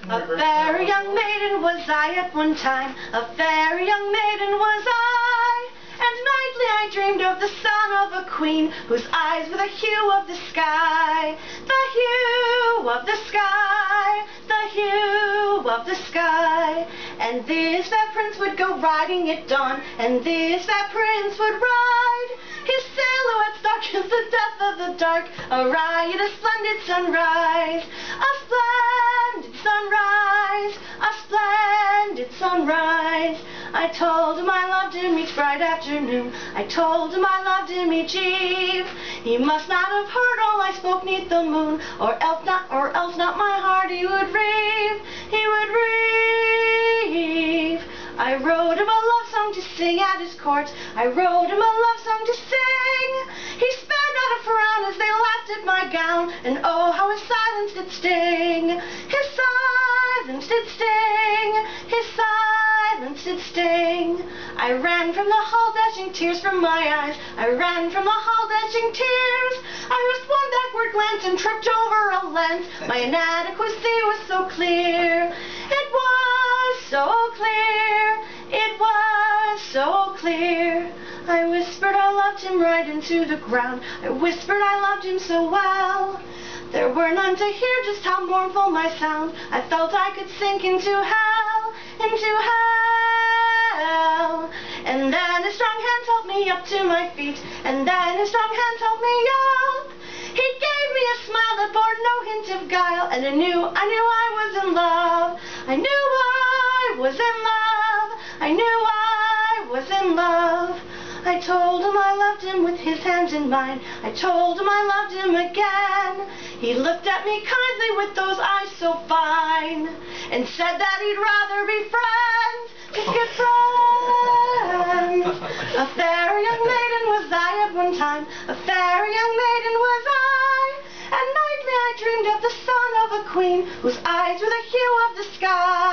A fair young maiden was I at one time, a fair young maiden was I, and nightly I dreamed of the son of a queen, whose eyes were the hue of the sky, the hue of the sky, the hue of the sky. And this that prince would go riding at dawn, and this that prince would ride, his silhouette dark as the depth of the dark, a riot, a splendid sunrise, a splendid sunrise, a splendid sunrise. I told him I loved him each bright afternoon, I told him I loved him each eve. He must not have heard all I spoke neath the moon, or else not my heart he would reave, he would reave. I wrote him a love song to sing at his court, I wrote him a love song to sing. He spared not a frown as they laughed at my gown, and oh how his silence did sting, his silence did sting, his silence did sting. I ran from the hall dashing tears from my eyes, I ran from the hall dashing tears. I risked one backward glance and tripped over a lens, my inadequacy was so clear, it was so clear, it was so clear. I whispered I loved him right into the ground, I whispered I loved him so well. There were none to hear just how mournful my sound, I felt I could sink into hell, into hell. And then his strong hands helped me up to my feet, and then his strong hands helped me up. He gave me a smile that bore no hint of guile, and I knew I was in love, I knew I was in love, I knew I was in love. I told him I loved him with his hands in mine, I told him I loved him again. He looked at me kindly with those eyes so fine, and said that he'd rather be friends, just good friends. A fair young maiden was I at one time, a fair young maiden was I, and nightly I dreamed of the son of a queen, whose eyes were the hue of the sky.